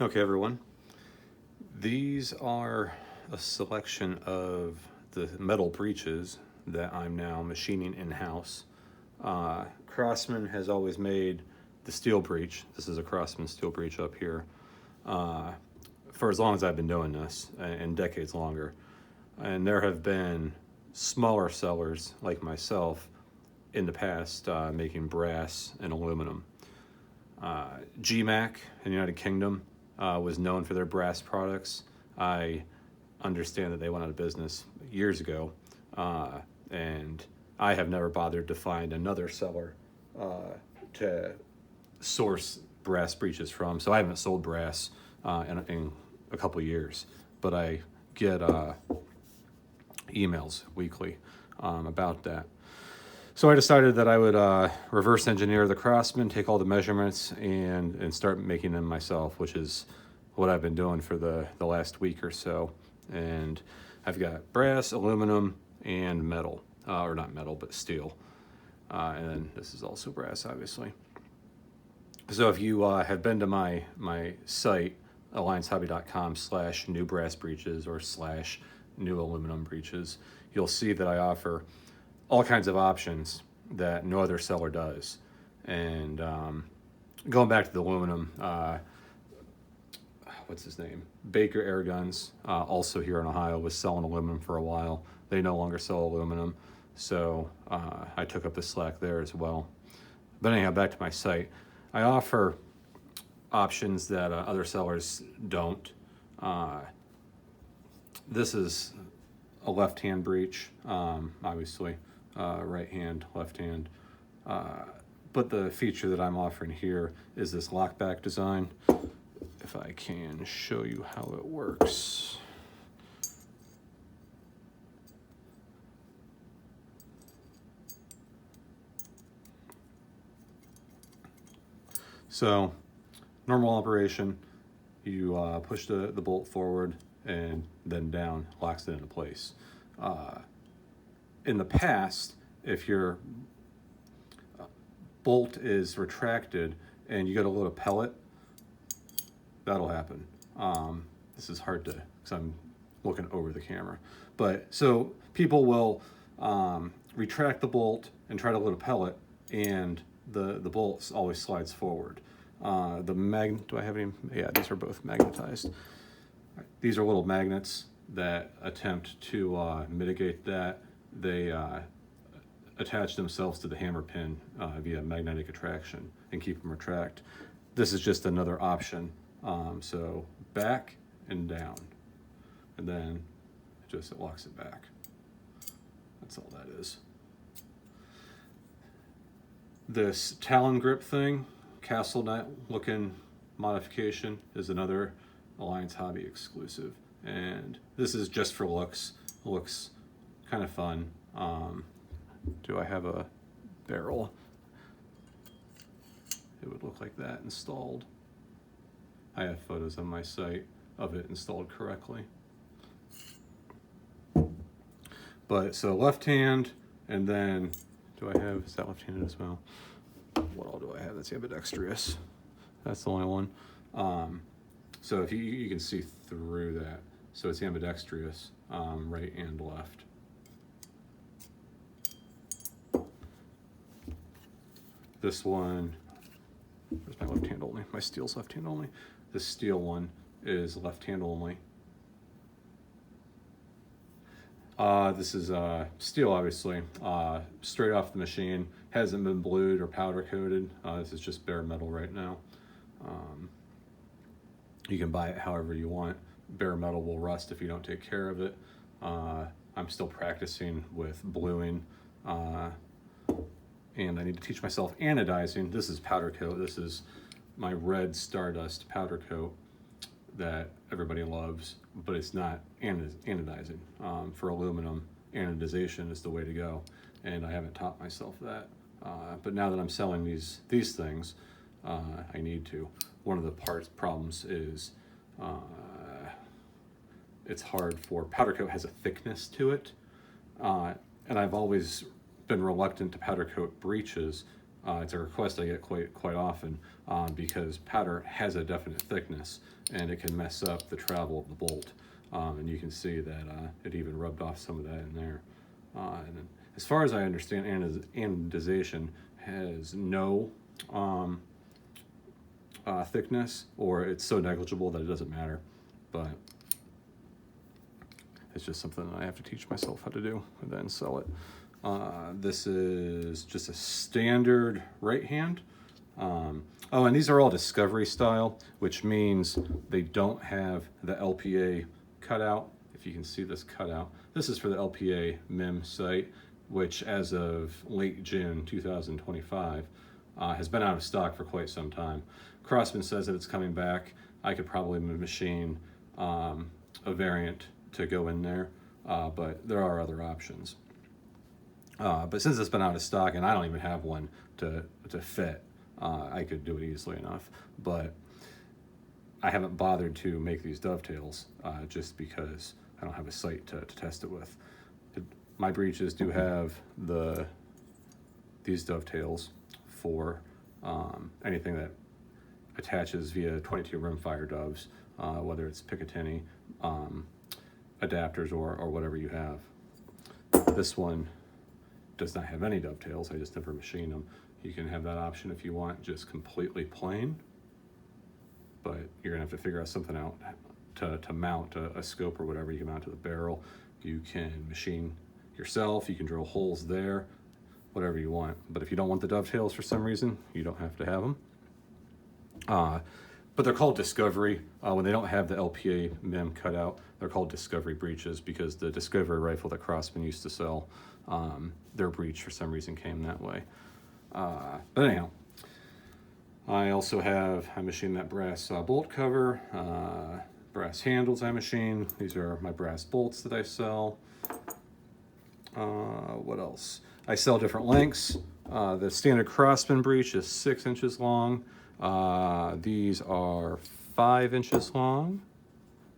Okay, everyone. These are a selection of the metal breeches that I'm now machining in-house. Crosman has always made the steel breech. This is a Crosman steel breech up here. Uh, for as long as I've been doing this, and decades longer. And there have been smaller sellers like myself in the past making brass and aluminum. GMAC in the United Kingdom was known for their brass products. I understand that they went out of business years ago, and I have never bothered to find another seller to source brass breeches from. So I haven't sold brass in a couple of years, but I get emails weekly about that. So I decided that I would reverse engineer the Crosman, take all the measurements, and start making them myself, which is what I've been doing for the last week or so. And I've got brass, aluminum, and metal. Or not metal, but steel. And then this is also brass, obviously. So if you have been to my site, alliancehobby.com/new brass breeches or /new aluminum breeches, you'll see that I offer all kinds of options that no other seller does. And going back to the aluminum, what's his name? Baker Air Guns, also here in Ohio, was selling aluminum for a while. They no longer sell aluminum, so I took up the slack there as well. But anyhow, back to my site. I offer options that other sellers don't. This is a left-hand breech, obviously, right hand, left hand. But the feature that I'm offering here is this lockback design. If I can show you how it works. So, normal operation, you push the bolt forward and then down, locks it into place. In the past, if your bolt is retracted and you get a little pellet, that'll happen. This is hard to, because I'm looking over the camera. But so people will retract the bolt and try to load a pellet, and the bolt always slides forward. Do I have any? Yeah, these are both magnetized. These are little magnets that attempt to mitigate that. They attach themselves to the hammer pin via magnetic attraction and keep them retract. This is just another option. So back and down, and then it locks it back. That's all that is. This talon grip thing, castle net looking modification, is another Alliance Hobby exclusive, and this is just for looks. Looks kind of fun. Do I have a barrel? It would look like that installed. I have photos on my site of it installed correctly. But so left hand, and then is that left-handed as well? What all do I have that's ambidextrous? That's the only one. So if you can see through that. So it's ambidextrous, right and left. This one, where's my left hand only? My steel's left hand only. The steel one is left hand only. This is steel, obviously, straight off the machine. Hasn't been blued or powder coated. This is just bare metal right now. You can buy it however you want. Bare metal will rust if you don't take care of it. I'm still practicing with bluing, and I need to teach myself anodizing. This is powder coat. This is my red Stardust powder coat that everybody loves, but it's not anodizing. For aluminum, anodization is the way to go, and I haven't taught myself that. But now that I'm selling these things, I need to. One of the problems is it's hard for powder coat. Has a thickness to it, and I've always been reluctant to powder coat breeches It's a request I get quite often because powder has a definite thickness and it can mess up the travel of the bolt. And you can see that it even rubbed off some of that in there. And then, as far as I understand, anodization has no thickness, or it's so negligible that it doesn't matter. But it's just something that I have to teach myself how to do and then sell it. This is just a standard right hand. Oh, and these are all Discovery style, which means they don't have the LPA cutout. If you can see this cutout, this is for the LPA MIM site, which as of late June 2025 has been out of stock for quite some time. Crosman says that it's coming back. I could probably machine a variant to go in there, but there are other options. But since it's been out of stock and I don't even have one to fit, I could do it easily enough. But I haven't bothered to make these dovetails just because I don't have a site to test it with. My breeches do have these dovetails for anything that attaches via 22 rimfire doves, whether it's Picatinny, adapters, or whatever you have. This one does not have any dovetails. I just never machine them. You can have that option if you want, just completely plain, but you're gonna have to figure out something out to mount a scope or whatever. You can mount to the barrel. You can machine yourself. You can drill holes there, whatever you want. But if you don't want the dovetails for some reason, you don't have to have them. But they're called Discovery. When they don't have the LPA MIM cutout, they're called Discovery breeches because the Discovery rifle that Crosman used to sell, their breech for some reason came that way. But anyhow, I also have, I machined that brass bolt cover, brass handles I machined. These are my brass bolts that I sell. What else? I sell different lengths. The standard Crosman breech is 6 inches long. These are 5 inches long.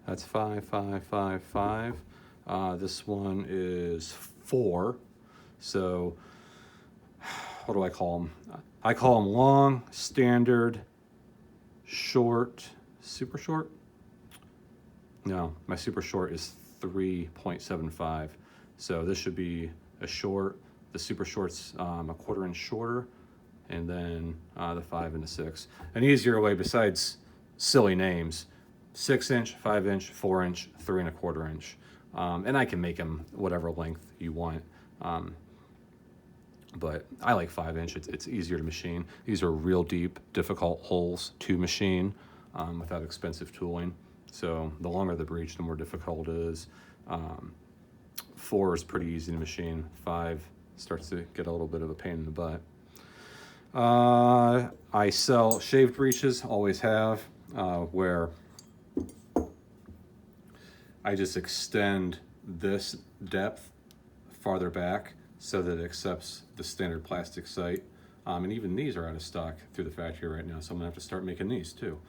That's 5, 5, 5, 5. This one is 4. So what do I call them? I call them long, standard, short, super short. No, my super short is 3.75. So this should be a short. The super short's a 1/4 inch shorter, and then the 5 and the 6. An easier way besides silly names: 6 inch, 5 inch, 4 inch, 3 1/4 inch. And I can make them whatever length you want. But I like 5 inch. It's easier to machine. These are real deep, difficult holes to machine without expensive tooling. So the longer the breech, the more difficult it is. 4 is pretty easy to machine. 5 starts to get a little bit of a pain in the butt. I sell shaved breeches, always have, where I just extend this depth farther back so that it accepts the standard plastic sight. And even these are out of stock through the factory right now, so I'm gonna have to start making these too.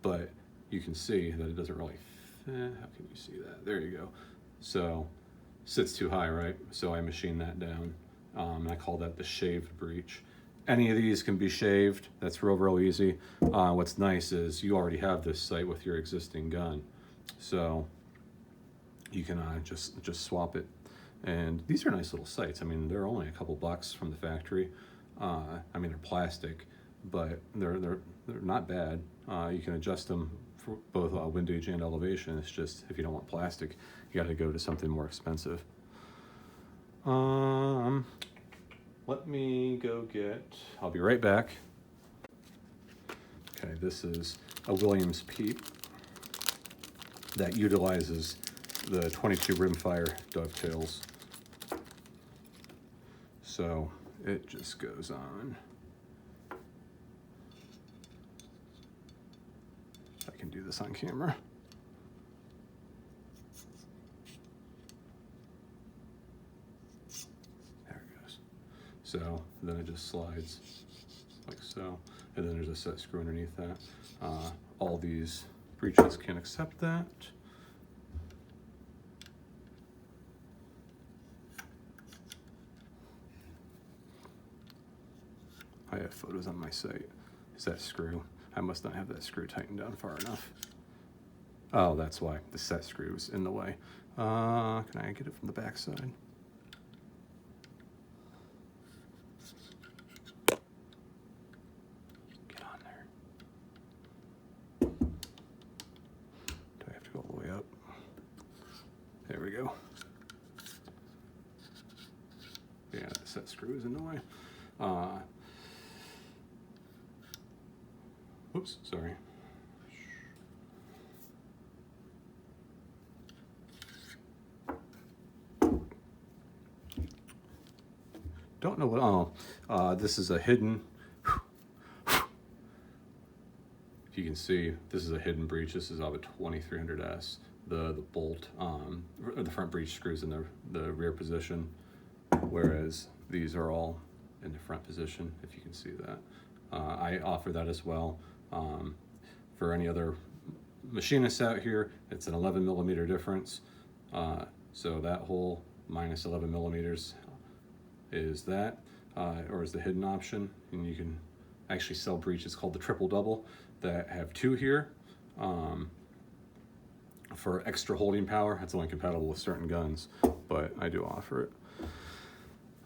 But you can see that it doesn't really fit. How can you see that? There you go. So sits too high, right? So I machine that down. I call that the shaved breech. Any of these can be shaved. That's real easy. What's nice is you already have this sight with your existing gun, so you can just swap it. And these are nice little sights. I mean, they're only a couple bucks from the factory. I mean, they're plastic, but they're not bad. You can adjust them for both windage and elevation. It's just, if you don't want plastic, you got to go to something more expensive. Let me go get, I'll be right back. Okay, this is a Williams Peep that utilizes the 22 rimfire dovetails. So it just goes on. I can do this on camera. There it goes. So then it just slides like so, and then there's a set screw underneath that. All these breeches can accept that. I have photos on my site. Is that screw? I must not have that screw tightened down far enough. Oh, that's why. The set screw is in the way. Can I get it from the back side? Get on there. Do I have to go all the way up? There we go. Yeah, the set screw is in the way. Oops, sorry. Don't know what, this is a hidden, if you can see, this is a hidden breech. This is of a 2300S. The bolt, the front breech screws in the rear position, whereas these are all in the front position, if you can see that. I offer that as well. For any other machinists out here, it's an 11 millimeter difference. So that hole minus 11 millimeters is that, or is the hidden option. And you can actually sell breeches called the triple double that have two here. For extra holding power. That's only compatible with certain guns, but I do offer it.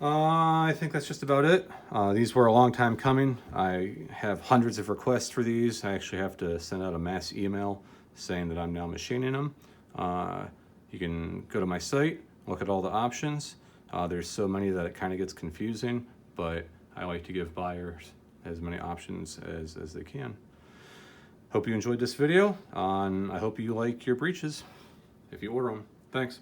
I think that's just about it. These were a long time coming. I have hundreds of requests for these. I actually have to send out a mass email saying that I'm now machining them. You can go to my site, look at all the options. There's so many that it kind of gets confusing, but I like to give buyers as many options as they can. Hope you enjoyed this video, and I hope you like your breeches if you order them. Thanks.